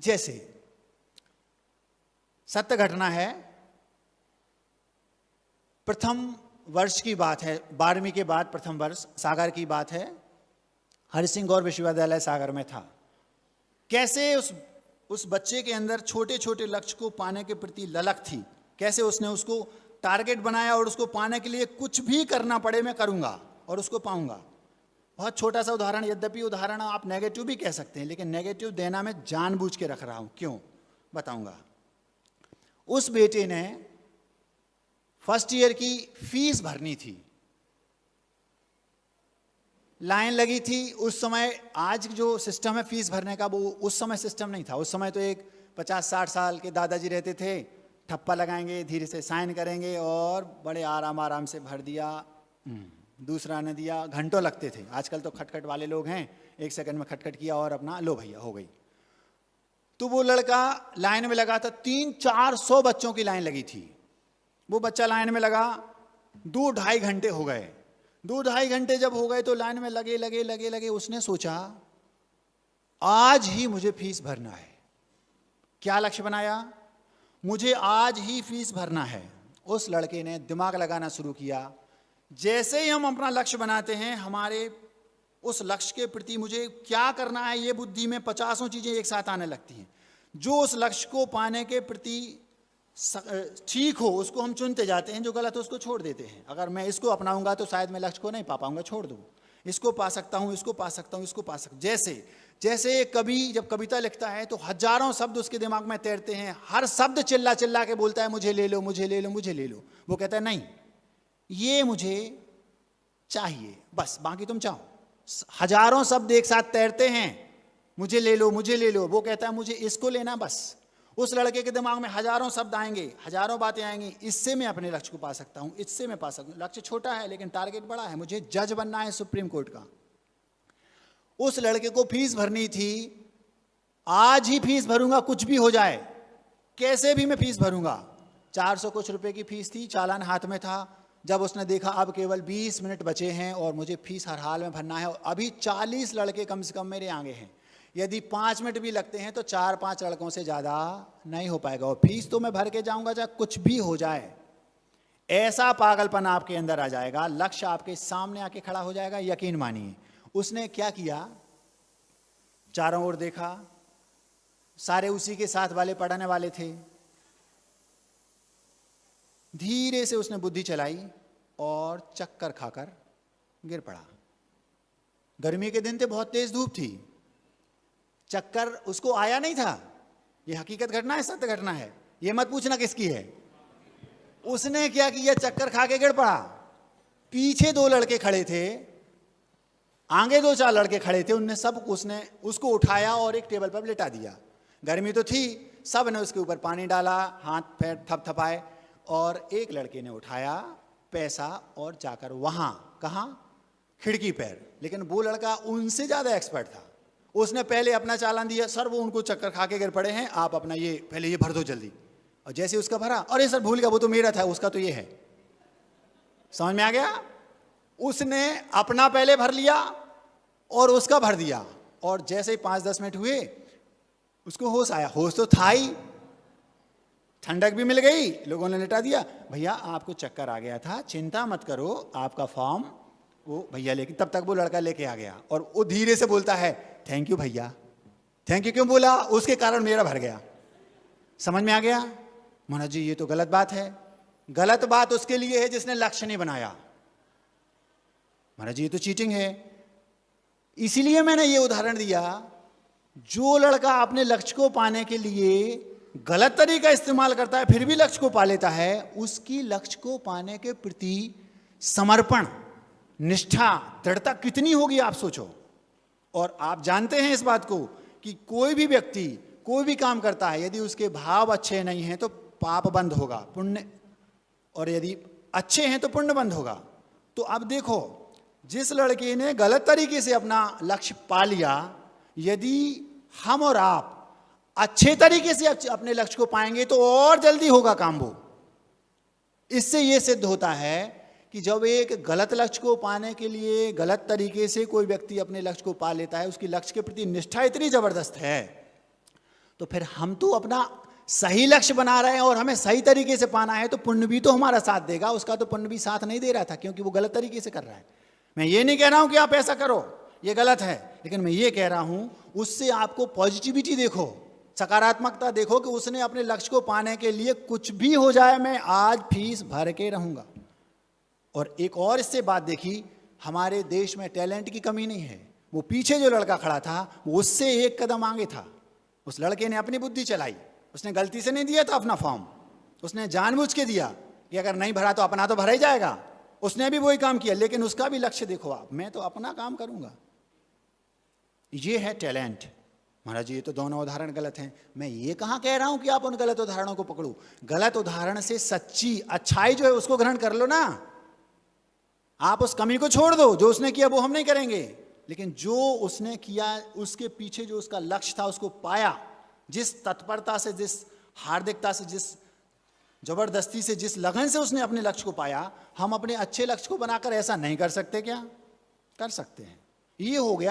जैसे सत्य घटना है, प्रथम वर्ष की बात है, 12वीं के बाद प्रथम वर्ष सागर की बात है। हरिसिंह गौर विश्वविद्यालय सागर में था। कैसे उस बच्चे के अंदर छोटे छोटे लक्ष्य को पाने के प्रति ललक थी, कैसे उसने उसको टारगेट बनाया और उसको पाने के लिए कुछ भी करना पड़े मैं करूंगा और उसको पाऊंगा। बहुत छोटा सा उदाहरण, यद्यपि उदाहरण आप नेगेटिव भी कह सकते हैं, लेकिन नेगेटिव देना मैं जानबूझ के रख रहा हूं, क्यों बताऊंगा। उस बेटे ने फर्स्ट ईयर की फीस भरनी थी, लाइन लगी थी उस समय। आज जो सिस्टम है फीस भरने का, वो उस समय सिस्टम नहीं था। उस समय तो एक 50-60 साल के दादाजी रहते थे, ठप्पा लगाएंगे, धीरे से साइन करेंगे और बड़े आराम से भर दिया, दूसरा ने दिया, घंटों लगते थे। आजकल तो खटखट वाले लोग हैं, 1 सेकंड में खटखट किया और अपना लो भैया हो गई। तो वो लड़का लाइन में लगा था, 300-400 बच्चों की लाइन लगी थी। वो बच्चा लाइन में लगा, 2-2.5 घंटे हो गए। 2-2.5 घंटे जब हो गए तो लाइन में लगे उसने सोचा आज ही मुझे फीस भरना है। क्या लक्ष्य बनाया? मुझे आज ही फीस भरना है। उस लड़के ने दिमाग लगाना शुरू किया। जैसे ही हम अपना लक्ष्य बनाते हैं, हमारे उस लक्ष्य के प्रति मुझे क्या करना है, ये बुद्धि में 50 चीजें एक साथ आने लगती हैं। जो उस लक्ष्य को पाने के प्रति ठीक हो उसको हम चुनते जाते हैं, जो गलत है उसको छोड़ देते हैं। अगर मैं इसको अपनाऊंगा तो शायद मैं लक्ष्य को नहीं पा पाऊंगा, छोड़ दूं। इसको पा सकता हूं, इसको पा सकता हूं, इसको पा सकता हूं। जैसे कवि जब कविता लिखता है तो हजारों शब्द उसके दिमाग में तैरते हैं, हर शब्द चिल्ला चिल्ला के बोलता है मुझे ले लो, मुझे ले लो, मुझे ले लो। वो कहता है नहीं, ये मुझे चाहिए, बस बाकी तुम चाहो। हजारों शब्द एक साथ तैरते हैं, मुझे ले लो, मुझे ले लो। वो कहता है मुझे इसको लेना बस। उस लड़के के दिमाग में हजारों शब्द आएंगे, हजारों बातें आएंगी, इससे मैं अपने लक्ष्य को पा सकता हूं, इससे मैं पा सकता हूं। लक्ष्य छोटा है लेकिन टारगेट बड़ा है, मुझे जज बनना है सुप्रीम कोर्ट का। उस लड़के को फीस भरनी थी, आज ही फीस भरूंगा कुछ भी हो जाए, कैसे भी मैं फीस भरूंगा। 400 कुछ रुपए की फीस थी, चालान हाथ में था। जब उसने देखा अब केवल 20 मिनट बचे हैं और मुझे फीस हर हाल में भरना है, अभी 40 लड़के कम से कम मेरे आगे हैं, यदि 5 मिनट भी लगते हैं तो 4-5 लड़कों से ज्यादा नहीं हो पाएगा, और फीस तो मैं भर के जाऊंगा चाहे कुछ भी हो जाए। ऐसा पागलपन आपके अंदर आ जाएगा, लक्ष्य आपके सामने आके खड़ा हो जाएगा, यकीन मानिए। उसने क्या किया, चारों ओर देखा, सारे उसी के साथ वाले पढ़ने वाले थे। धीरे से उसने बुद्धि चलाई और चक्कर खाकर गिर पड़ा। गर्मी के दिन थे, बहुत तेज धूप थी, चक्कर उसको आया नहीं था। ये हकीकत घटना है, सत्य घटना है, ये मत पूछना किसकी है। उसने क्या किया, चक्कर खा के गिर पड़ा। पीछे 2 लड़के खड़े थे, आगे 2-4 लड़के खड़े थे, उसने उसको उठाया और एक टेबल पर लेटा दिया। गर्मी तो थी, सब ने उसके ऊपर पानी डाला, हाथ पैर थपथपाए, और एक लड़के ने उठाया पैसा और जाकर वहां, कहां, खिड़की पैर। लेकिन वो लड़का उनसे ज्यादा एक्सपर्ट था। उसने पहले अपना चालान दिया, सर वो उनको चक्कर खा के गिर पड़े हैं, आप अपना ये पहले ये भर दो जल्दी। और जैसे उसका भरा, अरे सर भूल गया, वो तो मेरा था, उसका तो ये है। समझ में आ गया? उसने अपना पहले भर लिया और उसका भर दिया, और जैसे ही 5-10 मिनट हुए उसको होश आया। होश तो था ही, ठंडक भी मिल गई, लोगों ने लेटा दिया। भैया आपको चक्कर आ गया था, चिंता मत करो, आपका फॉर्म वो भैया लेके, तब तक वो लड़का लेके आ गया और वो धीरे से बोलता है थैंक यू भैया। थैंक यू क्यों बोला? उसके कारण मेरा भर गया। समझ में आ गया? महाराज जी ये तो गलत बात है। गलत बात उसके लिए है जिसने लक्ष्य नहीं बनाया। महाराज जी ये तो चीटिंग है। इसीलिए मैंने ये उदाहरण दिया, जो लड़का अपने लक्ष्य को पाने के लिए गलत तरीका इस्तेमाल करता है फिर भी लक्ष्य को पा लेता है, उसकी लक्ष्य को पाने के प्रति समर्पण, निष्ठा, दृढ़ता कितनी होगी आप सोचो। और आप जानते हैं इस बात को कि कोई भी व्यक्ति कोई भी काम करता है, यदि उसके भाव अच्छे नहीं हैं तो पाप बंद होगा, पुण्य, और यदि अच्छे हैं तो पुण्य बंद होगा। तो अब देखो, जिस लड़के ने गलत तरीके से अपना लक्ष्य पा लिया, यदि हम और आप अच्छे तरीके से अपने लक्ष्य को पाएंगे तो और जल्दी होगा काम वो। इससे यह सिद्ध होता है कि जब एक गलत लक्ष्य को पाने के लिए गलत तरीके से कोई व्यक्ति अपने लक्ष्य को पा लेता है, उसकी लक्ष्य के प्रति निष्ठा इतनी जबरदस्त है, तो फिर हम तो अपना सही लक्ष्य बना रहे हैं और हमें सही तरीके से पाना है, तो पुण्य भी तो हमारा साथ देगा। उसका तो पुण्य भी साथ नहीं दे रहा था, क्योंकि वो गलत तरीके से कर रहा है। मैं ये नहीं कह रहा हूं कि आप ऐसा करो, ये गलत है, लेकिन मैं ये कह रहा हूं उससे आपको पॉजिटिविटी देखो, सकारात्मकता देखो कि उसने अपने लक्ष्य को पाने के लिए कुछ भी हो जाए मैं आज फीस भर के रहूंगा। और एक और इससे बात देखी, हमारे देश में टैलेंट की कमी नहीं है। वो पीछे जो लड़का खड़ा था वो उससे एक कदम आगे था। उस लड़के ने अपनी बुद्धि चलाई, उसने गलती से नहीं दिया था अपना फॉर्म, उसने जानबूझ के दिया कि अगर नहीं भरा तो अपना तो भरा ही जाएगा। उसने भी वही काम किया, लेकिन उसका भी लक्ष्य देखो आप, मैं तो अपना काम करूंगा। ये है टैलेंट। महाराज जी ये तो दोनों उदाहरण गलत हैं। मैं ये कहाँ कह रहा हूं कि आप उन गलत उदाहरणों को पकड़ो। गलत उदाहरण से सच्ची अच्छाई जो है उसको ग्रहण कर लो ना। आप उस कमी को छोड़ दो, जो उसने किया वो हम नहीं करेंगे, लेकिन जो उसने किया उसके पीछे जो उसका लक्ष्य था उसको पाया, जिस तत्परता से, जिस हार्दिकता से, जिस जबरदस्ती से, जिस लगन से उसने अपने लक्ष्य को पाया, हम अपने अच्छे लक्ष्य को बनाकर ऐसा नहीं कर सकते क्या? कर सकते हैं। ये हो गया